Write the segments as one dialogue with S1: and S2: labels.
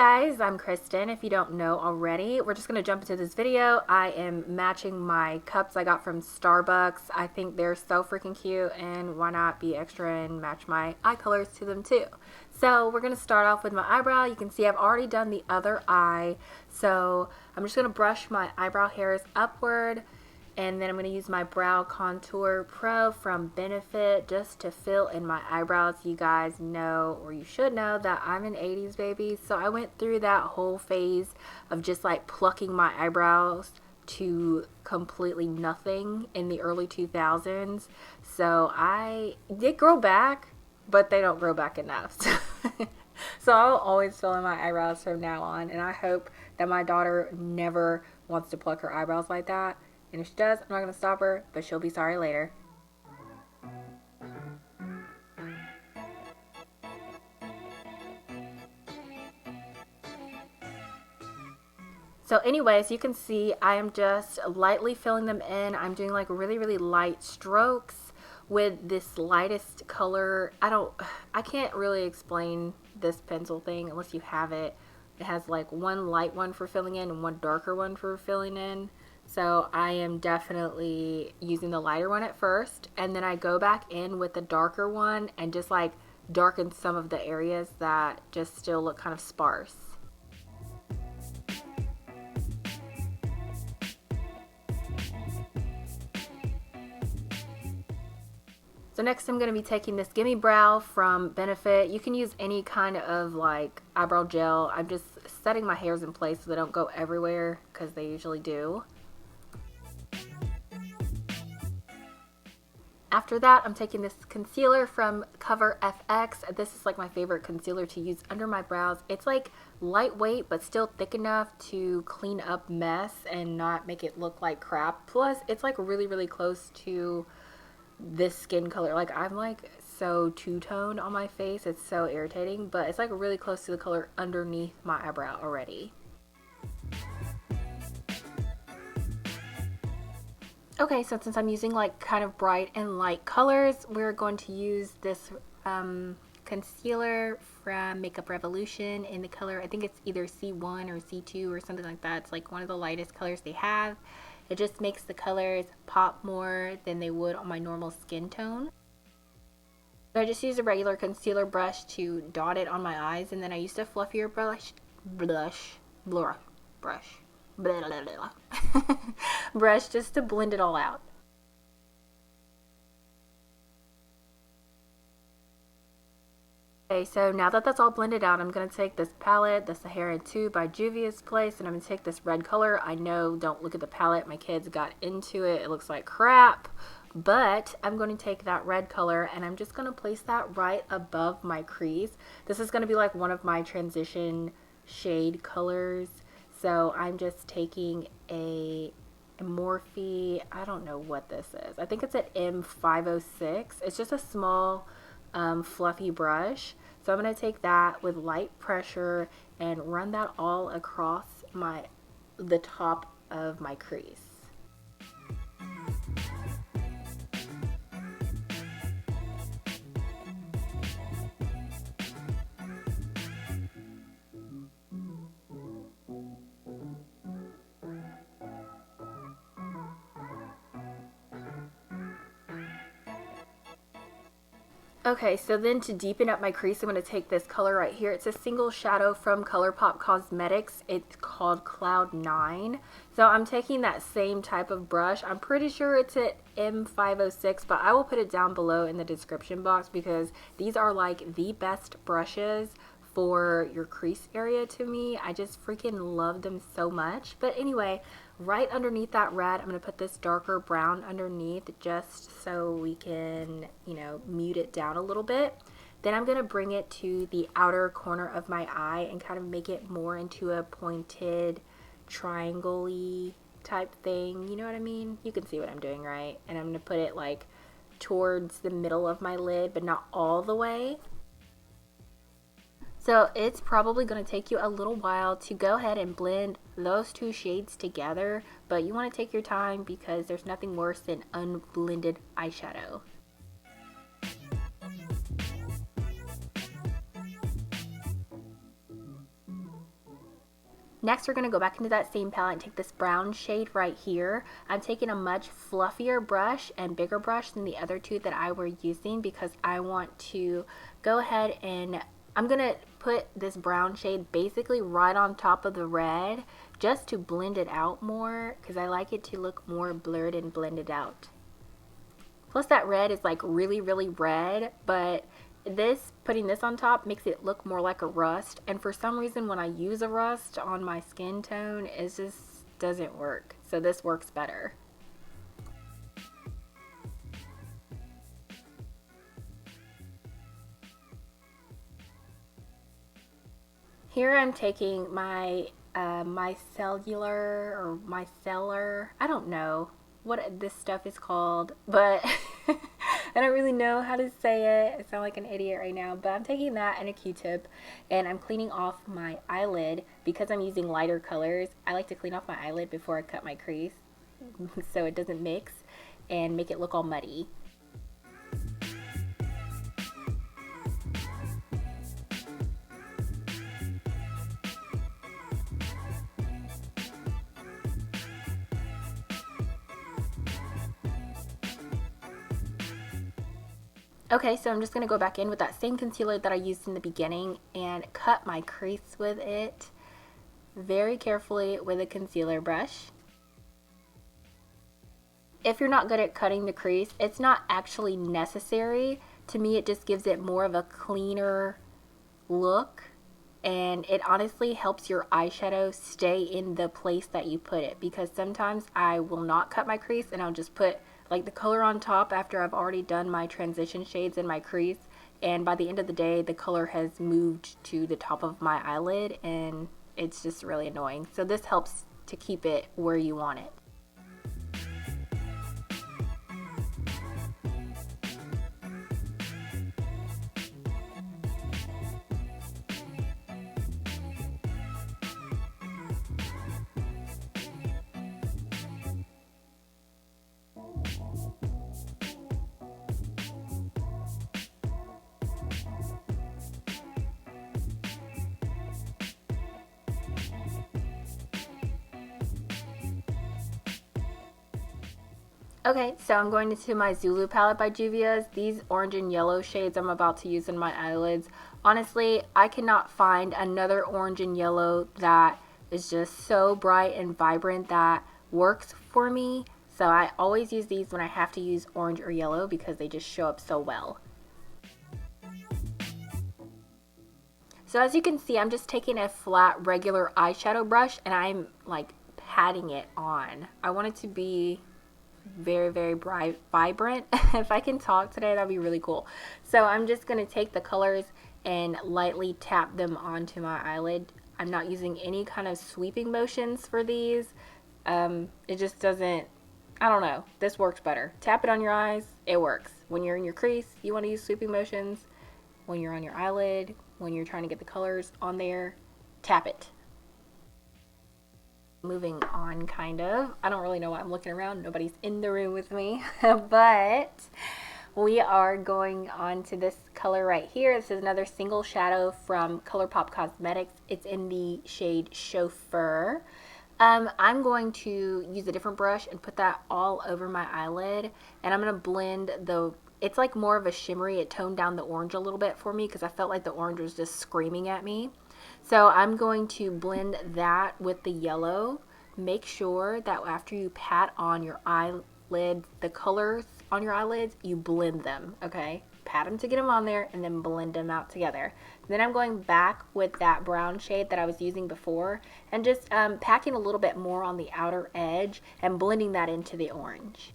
S1: Guys, I'm Kristen. If you don't know already, we're just going to jump into this video. I am matching my cups I got from Starbucks. I think they're so freaking cute, and why not be extra and match my eye colors to them too. So we're going to start off with my eyebrow. You can see I've already done the other eye, so I'm just going to brush my eyebrow hairs upward. And then I'm going to use my Brow Contour Pro from Benefit just to fill in my eyebrows. You guys know, or you should know, that I'm an 80s baby. So I went through that whole phase of just like plucking my eyebrows to completely nothing in the early 2000s. So I did grow back, but they don't grow back enough. So I'll always fill in my eyebrows from now on. And I hope that my daughter never wants to pluck her eyebrows like that. And if she does, I'm not going to stop her, but she'll be sorry later. So anyways, you can see I am just lightly filling them in. I'm doing like really, really light strokes with this lightest color. I can't really explain this pencil thing unless you have it. It has like one light one for filling in and one darker one for filling in. So I am definitely using the lighter one at first, and then I go back in with the darker one and just like darken some of the areas that just still look kind of sparse. So next I'm going to be taking this Gimme Brow from Benefit. You can use any kind of like eyebrow gel. I'm just setting my hairs in place so they don't go everywhere because they usually do. After that, I'm taking this concealer from Cover FX. This is like my favorite concealer to use under my brows. It's like lightweight, but still thick enough to clean up mess and not make it look like crap. Plus, it's like really, really close to this skin color. Like I'm like so two-toned on my face. It's so irritating, but it's like really close to the color underneath my eyebrow already. Okay, so since I'm using like kind of bright and light colors, we're going to use this concealer from Makeup Revolution in the color, I think it's either C1 or C2 or something like that. It's like one of the lightest colors they have. It just makes the colors pop more than they would on my normal skin tone. So I just use a regular concealer brush to dot it on my eyes, and then I used a fluffier brush brush just to blend it all out. Okay, so now that that's all blended out, I'm going to take this palette, the Saharan 2 by Juvia's Place, and I'm going to take this red color. I know, don't look at the palette, my kids got into it, it looks like crap, but I'm going to take that red color and I'm just going to place that right above my crease. This is going to be like one of my transition shade colors. So I'm just taking a Morphe, I don't know what this is. I think it's an M506. It's just a small fluffy brush. So I'm going to take that with light pressure and run that all across the top of my crease. Okay, so then to deepen up my crease, I'm going to take this color right here. It's a single shadow from Colourpop Cosmetics. It's called Cloud 9. So I'm taking that same type of brush. I'm pretty sure it's an M506, but I will put it down below in the description box because these are like the best brushes for your crease area to me. I just freaking love them so much. But anyway, right underneath that red, I'm going to put this darker brown underneath just so we can, you know, mute it down a little bit. Then I'm going to bring it to the outer corner of my eye and kind of make it more into a pointed triangle-y type thing. You know what I mean? You can see what I'm doing, right? And I'm going to put it like towards the middle of my lid, but not all the way. So it's probably going to take you a little while to go ahead and blend those two shades together, but you want to take your time because there's nothing worse than unblended eyeshadow. Next, we're going to go back into that same palette and take this brown shade right here. I'm taking a much fluffier brush and bigger brush than the other two that I were using because I want to go ahead and I'm going to put this brown shade basically right on top of the red just to blend it out more because I like it to look more blurred and blended out. Plus that red is like really, really red, but putting this on top makes it look more like a rust, and for some reason when I use a rust on my skin tone it just doesn't work, so this works better. Here I'm taking my micellar, I don't know what this stuff is called, but I don't really know how to say it. I sound like an idiot right now, but I'm taking that and a Q-tip and I'm cleaning off my eyelid because I'm using lighter colors. I like to clean off my eyelid before I cut my crease so it doesn't mix and make it look all muddy. Okay, so I'm just going to go back in with that same concealer that I used in the beginning and cut my crease with it very carefully with a concealer brush. If you're not good at cutting the crease, it's not actually necessary. To me, it just gives it more of a cleaner look, and it honestly helps your eyeshadow stay in the place that you put it, because sometimes I will not cut my crease and I'll just put like the color on top after I've already done my transition shades in my crease, and by the end of the day the color has moved to the top of my eyelid and it's just really annoying. So this helps to keep it where you want it. Okay, so I'm going into my Zulu Palette by Juvia. These orange and yellow shades I'm about to use in my eyelids. Honestly, I cannot find another orange and yellow that is just so bright and vibrant that works for me. So I always use these when I have to use orange or yellow because they just show up so well. So as you can see, I'm just taking a flat regular eyeshadow brush and I'm like patting it on. I want it to be very, very bright, vibrant. If I can talk today, that'd be really cool. So I'm just going to take the colors and lightly tap them onto my eyelid. I'm not using any kind of sweeping motions for these. It just doesn't, I don't know, this works better. Tap it on your eyes, it works. When you're in your crease, you want to use sweeping motions. When you're on your eyelid, when you're trying to get the colors on there, tap it. Moving on, kind of. I don't really know why I'm looking around. Nobody's in the room with me. But we are going on to this color right here. This is another single shadow from Colourpop Cosmetics. It's in the shade Chauffer. I'm going to use a different brush and put that all over my eyelid. And I'm going to blend it's like more of a shimmery. It toned down the orange a little bit for me because I felt like the orange was just screaming at me. So I'm going to blend that with the yellow. Make sure that after you pat on your eyelid, the colors on your eyelids, you blend them, okay? Pat them to get them on there and then blend them out together. Then I'm going back with that brown shade that I was using before and just packing a little bit more on the outer edge and blending that into the orange.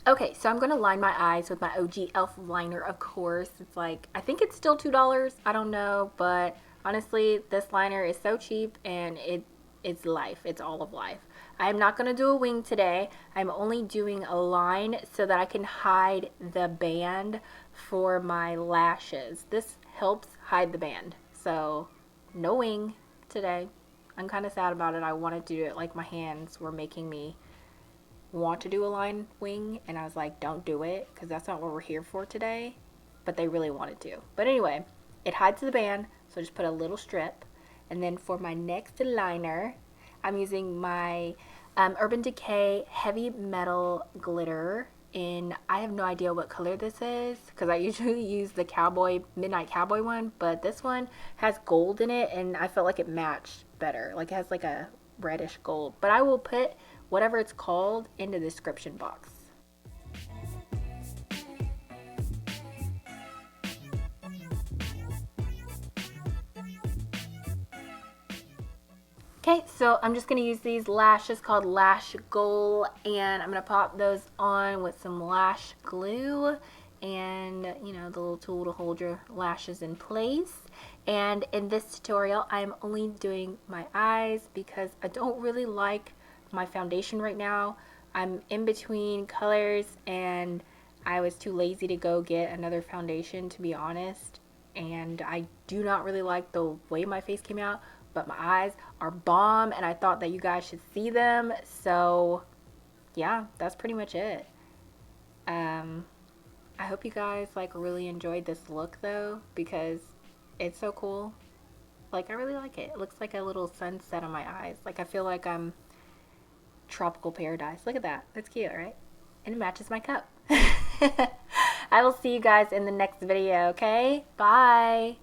S1: Okay, so I'm going to line my eyes with my OG e.l.f. liner, of course. It's like, I think it's still $2. I don't know, but honestly, this liner is so cheap and it's life. It's all of life. I'm not going to do a wing today. I'm only doing a line so that I can hide the band for my lashes. This helps hide the band. So, no wing today. I'm kind of sad about it. I wanted to do it, like my hands were making me want to do a line wing, and I was like, don't do it, because that's not what we're here for today. But they really wanted to. But anyway, it hides the band, so just put a little strip. And then for my next liner, I'm using my Urban Decay Heavy Metal Glitter in, I have no idea what color this is, because I usually use the Midnight Cowboy one, but this one has gold in it, and I felt like it matched better. Like it has like a reddish gold. But I will put whatever it's called in the description box. Okay, so I'm just going to use these lashes called Lash Gold, and I'm going to pop those on with some lash glue and, you know, the little tool to hold your lashes in place. And in this tutorial, I'm only doing my eyes because I don't really like my foundation right now. I'm in between colors, and I was too lazy to go get another foundation, to be honest. And I do not really like the way my face came out, but my eyes are bomb, and I thought that you guys should see them. So yeah, that's pretty much it. I hope you guys like really enjoyed this look though, because it's so cool. Like I really like it. It looks like a little sunset on my eyes. Like I feel like I'm tropical paradise. Look at that. That's cute, right? And it matches my cup. I will see you guys in the next video, okay? Bye.